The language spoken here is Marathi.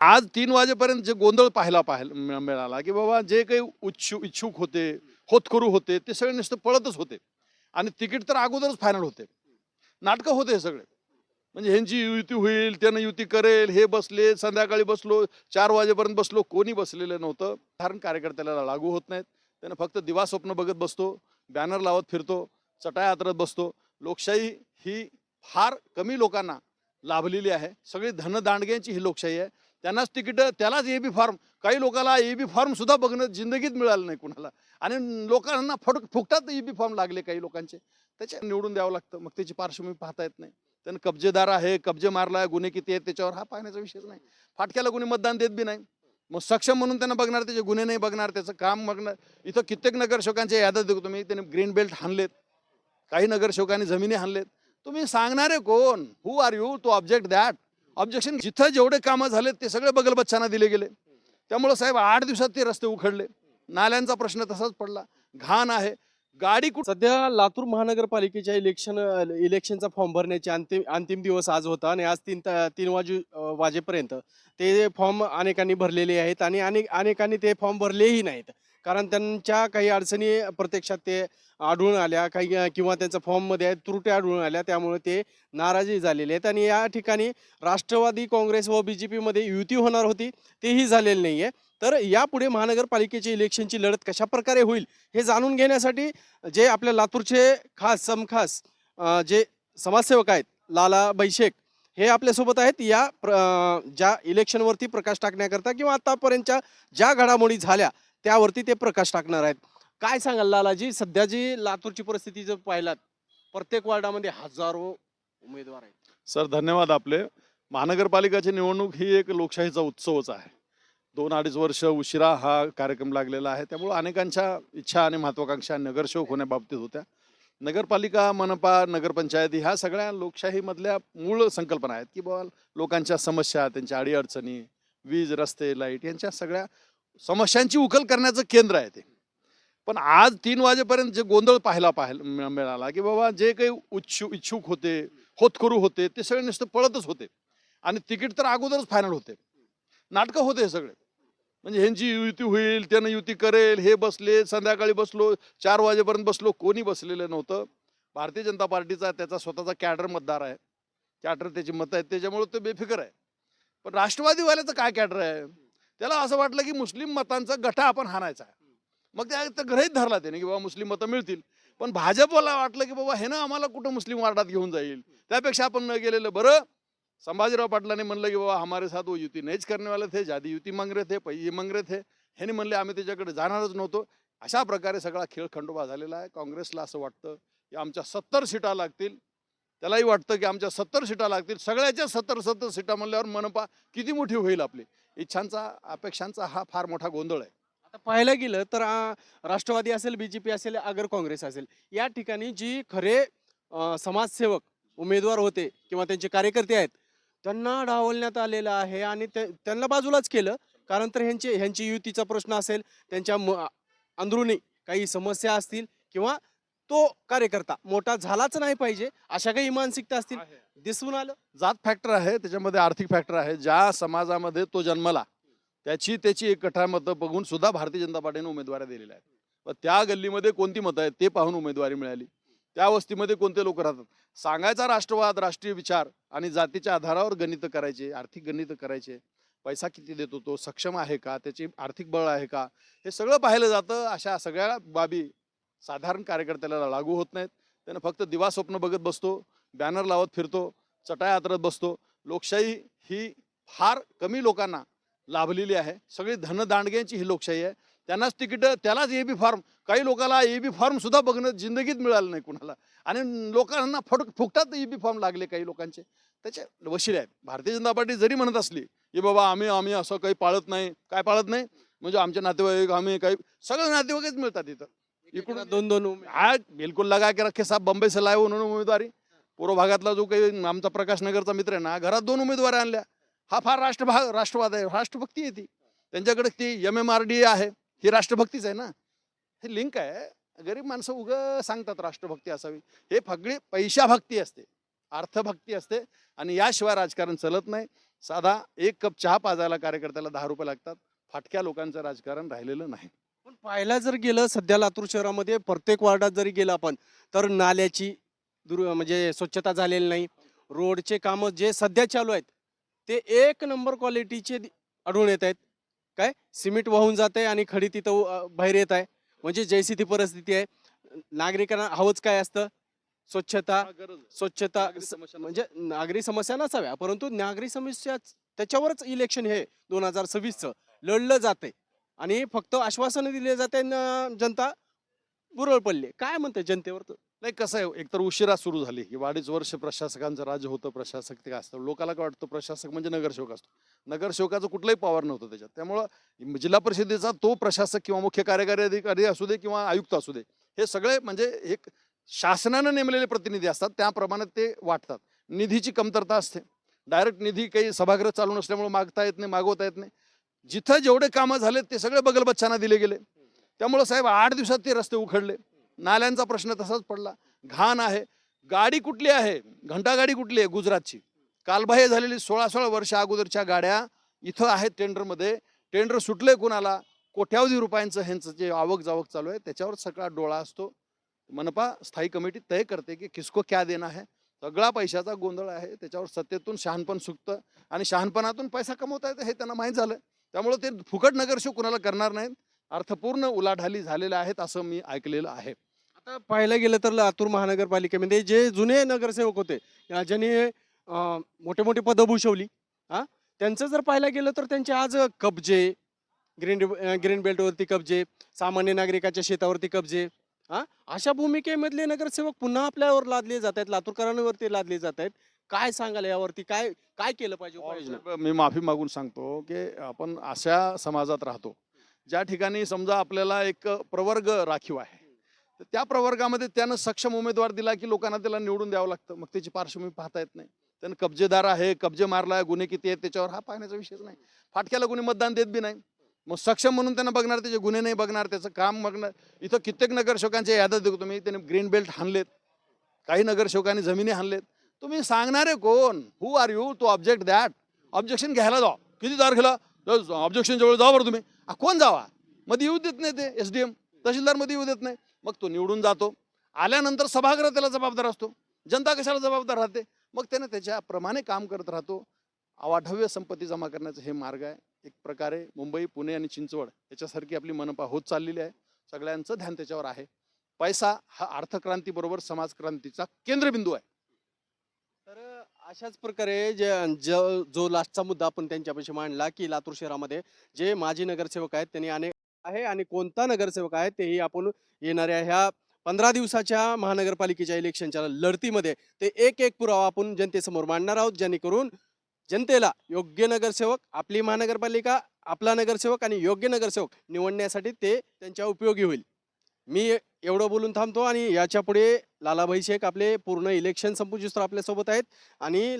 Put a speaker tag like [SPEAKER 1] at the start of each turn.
[SPEAKER 1] आज 3 वाजेपर्यंत जे गोंधळ पाहायला मिळाला, की बाबा जे काही इच्छुक होते, होतकरू होते, ते सगळे नुसते पळतच होते आणि तिकीट तर अगोदरच फायनल होते. नाटकं होते हे सगळे. म्हणजे ह्यांची युती होईल, त्यानं युती करेल, हे बसले, संध्याकाळी बसलो, 4 वाजेपर्यंत बसलो, कोणी बसलेलं नव्हतं. साधारण कार्यकर्त्याला लागू होत नाहीत. त्यानं फक्त दिवास्वप्न बघत बसतो, बॅनर लावत फिरतो, चटाई हातरत बसतो. लोकशाही ही फार कमी लोकांना लाभलेली आहे. सगळी धनदांडग्यांची ही लोकशाही आहे. त्यांनाच तिकीटं, त्यालाच ए-बी फॉर्म. काही लोकांना ए-बी फॉर्म सुद्धा बघणं जिंदगीत मिळालं नाही कुणाला. आणि लोकांना फुकटात ए-बी फॉर्म लागले काही लोकांचे. त्याच्या निवडून द्यावं लागतं. मग त्याची पार्श्वभूमी पाहता येत नाही. त्यानं कब्जेदार आहे, कब्जे मारला, गुन्हे किती आहेत त्याच्यावर हा पाहण्याचा विषयच नाही. फाटक्याला कोणी मतदान देत बी नाही. मग सक्षम म्हणून त्यांना बघणार, त्याचे गुन्हे नाही बघणार, त्याचं काम बघणार. इथं कित्येक नगरसेवकांच्या याद्या देतो तुम्ही. त्यांनी ग्रीन बेल्ट हाणलेत, काही नगरसेवकांनी जमिनी हाणलेत. तुम्ही सांगणारे कोण? Who are you to object that? Objection जिथं जेवढे कामं झालेत ते सगळे बगलबच्चांना दिले गेले. त्यामुळं साहेब 8 दिवसात ते रस्ते उखडले. नाल्यांचा प्रश्न तसाच पडला. घाण आहे. गाडी
[SPEAKER 2] सध्या लातूर महानगरपालिकेच्या इलेक्शनचा फॉर्म भरण्याचे अंतिम अंतिम दिवस आज होता आणि आज 3 वाजेपर्यंत ते फॉर्म अनेकांनी भरलेले आहेत आणि अनेकांनी ते फॉर्म भरलेही नाहीत. कारण त्यांच्या काही अडचणी प्रत्यक्षात ते आढळून आल्या, काही किंवा त्यांच्या फॉर्ममध्ये त्रुटी आढळून आल्या, त्यामुळे ते नाराजी झालेले आहेत. आणि या ठिकाणी राष्ट्रवादी काँग्रेस व BJPमध्ये युती होणार होती, तेही झालेली नाही आहे. तर यापुढे महानगरपालिकेची इलेक्शनची लढत कशा प्रकारे होईल हे जाणून घेण्यासाठी जे आपल्या लातूरचे समखास जे समाजसेवक आहेत, लाला बैशेख हे आपल्यासोबत आहेत. ज्या इलेक्शनवरती प्रकाश टाकण्याकरता किंवा आतापर्यंतच्या ज्या घडामोडी झाल्या त्यावरती ते प्रकाश टाकणार आहेत. काय सांगाल लालाजी, सध्या जी लातूरची परिस्थिती जर पाहिलात, प्रत्येक वार्डामध्ये हजारो उमेदवार आहेत.
[SPEAKER 1] सर धन्यवाद आपले. महानगरपालिकाची निवडणूक ही एक लोकशाहीचा उत्सवच आहे. 2-2.5 वर्ष उशिरा हा कार्यक्रम लागलेला आहे. त्यामुळे अनेकांच्या इच्छा आणि महत्वाकांक्षा नगरसेवक होण्याबाबतीत होत्या. नगरपालिका, मनपा, नगरपंचायती ह्या सगळ्या लोकशाहीमधल्या मूळ संकल्पना आहेत, की बाबा लोकांच्या समस्या, त्यांच्या अडीअडचणी, वीज, रस्ते, लाईट यांच्या सगळ्या समस्यांची उकल करण्याचं केंद्र आहे ते. पण आज 3 वाजेपर्यंत जे गोंधळ पाहायला मिळाला, की बाबा जे काही इच्छुक होते, होतकरू होते, ते सगळे नुसते पळतच होते आणि तिकीट तर अगोदरच फायनल होते. नाटकं होते हे सगळे. म्हणजे ह्यांची युती होईल, त्यानं युती करेल, हे बसले, संध्याकाळी बसलो, 4 वाजेपर्यंत बसलो, कोणी बसलेलं नव्हतं. भारतीय जनता पार्टीचा त्याचा स्वतःचा कॅडर मतदार आहे. कॅडर त्याची मतं आहेत, त्याच्यामुळे तो बेफिकर आहे. पण राष्ट्रवादीवाल्याचं काय कॅडर आहे? त्याला असं वाटलं की मुस्लिम मतांचा गठा आपण हाणायचा आहे. मग त्या गृहीत धरला त्याने की बाबा मुस्लिम मतं मिळतील. पण भाजपला वाटलं की बाबा हे ना आम्हाला कुठं मुस्लिम वार्डात घेऊन जाईल, त्यापेक्षा आपण न गेलेलं बरं. संभाजीराव पाटलांनी म्हणलं की बाबा हमारे साथ वो युती नाहीच करने वाले थे, जादी युती मांग रहे थे, पहिये मांग रहे थे. ह्याने म्हणले आम्ही त्याच्याकडे जाणारच नव्हतो. अशा प्रकारे सगळा खेळ खंडोबा झालेला आहे. काँग्रेसला असं वाटतं की आमच्या 70 सीटा लागतील, त्यालाही वाटतं की आमच्या 70 सीटा लागतील. सगळ्याच्या 70 सीटा म्हणल्यावर मनपा किती मोठी होईल आपली. इच्छांचा, अपेक्षांचा हा फार मोठा गोंधळ आहे.
[SPEAKER 2] आता पाहायला गेलं तर राष्ट्रवादी असेल, BJP असेल, अगर काँग्रेस असेल, या ठिकाणी जी खरे समाजसेवक उमेदवार होते किंवा त्यांचे कार्यकर्ते आहेत, त्यांना डावलण्यात आलेलं आहे आणि त्यांना बाजूलाच केलं. कारण तर ह्यांची युतीचा प्रश्न असेल, त्यांच्या अंदरुनी काही समस्या असतील किंवा तो कार्यकर्ता मोठा झालाच नाही पाहिजे, अशा काही मानसिकता असतील, दिसून आलं.
[SPEAKER 1] जात फॅक्टर आहे, त्याच्यामध्ये आर्थिक फॅक्टर आहे. ज्या समाजामध्ये तो जन्मला त्याची एक कठा मतं बघून सुद्धा भारतीय जनता पार्टीने उमेदवारी दिलेल्या आहेत. पण त्या गल्लीमध्ये कोणती मतं आहेत ते पाहून उमेदवारी मिळाली. त्या वस्तीमध्ये कोणते लोक राहतात. सांगायचा राष्ट्रवाद, राष्ट्रीय विचार आणि जातीच्या आधारावर गणित करायचे, आर्थिक गणित करायचे. पैसा किती देतो तो, सक्षम आहे का, त्याची आर्थिक बळ आहे का, हे सगळं पाहिलं जातं. अशा सगळ्या बाबी साधारण कार्यकर्त्याला लागू होत नाहीत. त्यानं फक्त दिवास्वप्न बघत बसतो, बॅनर लावत फिरतो, चटाई हातरत बसतो. लोकशाही ही फार कमी लोकांना लाभलेली आहे. सगळी धनदांडग्यांची ही लोकशाही आहे. त्यांनाच तिकीटं, त्यालाच ए-बी फॉर्म. काही लोकांना ए-बी फॉर्म सुद्धा बघणं जिंदगीत मिळालं नाही कुणाला. आणि लोकांना फुकटात ए-बी फॉर्म लागले काही लोकांचे. त्याचे वशिले आहेत. भारतीय जनता पार्टी जरी म्हणत असली की बाबा आम्ही आम्ही असं काही पाळत नाही. काय पाळत नाही म्हणजे आमचे नातेवाईक, आम्ही काही सगळे नातेवाईकच मिळतात इथं.
[SPEAKER 2] इकडून दोन दोन
[SPEAKER 1] आज बिलकुल लगा के रखे साहब, बंबई से लाए उन्होंने उमेदवारी. पूर्व भागातला जो काही आमचा प्रकाश नगरचा मित्र आहे ना, घरात 2 उमेदवारी आणल्या. हा फार राष्ट्रवाद आहे, राष्ट्रभक्ती आहे ती. त्यांच्याकडे ती MMRD आहे, ही राष्ट्रभक्तीच आहे ना. हे लिंक आहे. गरीब माणसं सांगतात राष्ट्रभक्ती असावी. हे फगळी पैशाभक्ती असते, अर्थभक्ती असते आणि याशिवाय राजकारण चालत नाही. साधा एक कप चहा पाजायला कार्यकर्त्याला 10 रुपये लागतात. फाटक्या लोकांचं राजकारण राहिलेलं नाही.
[SPEAKER 2] पण पाहायला जर गेलं सध्या लातूर शहरामध्ये प्रत्येक वार्डात जरी गेलं आपण तर नाल्याची म्हणजे स्वच्छता झालेली नाही. रोडचे कामं जे सध्या चालू आहेत ते एक नंबर क्वालिटीचे आढळून येत आहेत. काय सिमेंट वाहून जात आहे आणि खडी तिथं बाहेर येत आहे. म्हणजे जैसी ती परिस्थिती आहे. नागरिकांना हवंच काय असतं? स्वच्छता. स्वच्छता म्हणजे नागरी समस्या नसाव्या, परंतु नागरी समस्या त्याच्यावरच इलेक्शन हे 2026चं लढलं जाते आणि फक्त आश्वासनं दिले जाते न जनता बुरळ पडली. काय म्हणते जनतेवर
[SPEAKER 1] नाही कसं आहे, एकतर उशिरा सुरू झाली की 2.5 वर्ष प्रशासकांचं राज्य होतं. प्रशासक ते काय असतं, लोकांना काय वाटतं प्रशासक म्हणजे नगरसेवक असतो. नगरसेवकाचं कुठलंही पॉवर नव्हतं त्याच्यात. त्यामुळं जिल्हा परिषदेचा तो प्रशासक किंवा मुख्य कार्यकारी अधिकारी असू दे किंवा आयुक्त असू दे, हे सगळे म्हणजे एक शासनानं नेमलेले प्रतिनिधी असतात. त्याप्रमाणे ते वाटतात. निधीची कमतरता असते. डायरेक्ट निधी काही सभागृह चालू नसल्यामुळे मागता येत नाही, मागवता येत नाही. जिथं जेवढे कामं झाले ते सगळे बगलबच्चांना दिले गेले. त्यामुळं साहेब 8 दिवसात ते रस्ते उखडले. नाल्यांचा प्रश्न तसाच पडला. घाण आहे. गाडी कुठली आहे? घंटागाडी कुठली आहे? गुजरातची. कालबाह्य झालेली 16-16 वर्ष अगोदरच्या गाड्या इथं आहेत टेंडरमध्ये. टेंडर सुटले कुणाला? कोट्यावधी रुपयांचं ह्यांचं जे आवक जावक चालू आहे त्याच्यावर सगळा डोळा असतो. मनपा स्थायी कमिटी तय करते की किसको क्या देना है. सगळा पैशाचा गोंधळ आहे. त्याच्यावर सत्तेतून शहाणपण सुटतं आणि शहाणपणातून पैसा कमवता येतं हे त्यांना माहीत झालं. त्यामुळे ते फुकट नगरसेवक कुणाला करणार नाहीत. अर्थपूर्ण उलाढाली झालेल्या आहेत असं मी ऐकलेलं आहे.
[SPEAKER 2] आता पाहायला गेलं तर लातूर महानगरपालिकेमध्ये जे जुने नगरसेवक होते ज्यांनी मोठे मोठे पदं भूषवली, हा, त्यांचं जर पाहायला गेलं तर त्यांचे आज कब्जे, ग्रीन बेल्टवरती कब्जे, सामान्य नागरिकाच्या शेतावरती कब्जे, हा, अशा भूमिकेमधले नगरसेवक पुन्हा आपल्यावर लादले जात आहेत, लातूरकरांवरती लादले जात आहेत. काय सांगाल यावरती? काय काय केलं पाहिजे उपाययोजना?
[SPEAKER 1] साहेब, मी माफी मागून सांगतो की आपण अशा समाजात राहतो ज्या ठिकाणी समजा आपल्याला एक प्रवर्ग राखीव आहे. तर त्या प्रवर्गामध्ये त्यानं सक्षम उमेदवार दिला की लोकांना त्याला निवडून द्यावं लागतं. मग त्याची पार्श्वभूमी पाहता येत नाही. त्यानं कब्जेदार आहे, कब्जे मारलाय, गुन्हे किती आहेत त्याच्यावर हा पाहण्याचा विषयच नाही. फाटक्याला कोणी मतदान देत बी नाही. मग सक्षम म्हणून त्यांना बघणार, त्याचे गुन्हे नाही बघणार, त्याचं काम बघणार. इथं कित्येक नगरसेवकांच्या याद्या देतो तुम्ही. त्याने ग्रीन बेल्ट हाणलेत, काही नगरसेवकांनी जमिनी हाणलेत. तुम्ही सांगणारे कोण? Who are you to object that? Objection घ्यायला जावा. किती तारखेला ऑब्जेक्शन जवळ जावा बरं तुम्ही. कोण जावा? मध्ये येऊ देत नाही ते. SDM तहसीलदार मध्ये येऊ देत नाही. मग तो निवडून जातो. आल्यानंतर सभागृह त्याला जबाबदार असतो. जनता कशाला जबाबदार राहते? मग त्याने त्याच्याप्रमाणे काम करत राहतो. अवाढव्य संपत्ती जमा करण्याचा हे मार्ग आहे. एक प्रकारे मुंबई, पुणे आणि चिंचवड याच्यासारखी आपली मनपा होत चाललेली आहे. सगळ्यांचं ध्यान त्याच्यावर आहे. पैसा हा अर्थक्रांतीबरोबर समाजक्रांतीचा केंद्रबिंदू आहे.
[SPEAKER 2] तर अशाच प्रकारे जो लास्टचा मुद्दा आपण त्यांच्यापाशी मांडला की लातूर शहरामध्ये जे माजी नगरसेवक आहेत त्यांनी अनेक आहे आणि कोणता नगरसेवक आहे तेही आपण येणाऱ्या ह्या 15 दिवसाच्या महानगरपालिकेच्या इलेक्शनच्या लढतीमध्ये ते एक एक पुरावा आपण जनतेसमोर मांडणार आहोत, जेणेकरून जनतेला योग्य नगरसेवक, आपली महानगरपालिका, आपला नगरसेवक आणि योग्य नगरसेवक निवडण्यासाठी ते त्यांच्या उपयोगी होईल. मी एवढं बोलून थांबतो आणि याच्या पुढे लालाभाई शेख आपले पूर्ण इलेक्शन संपून आपल्या सोबत आहेत आणि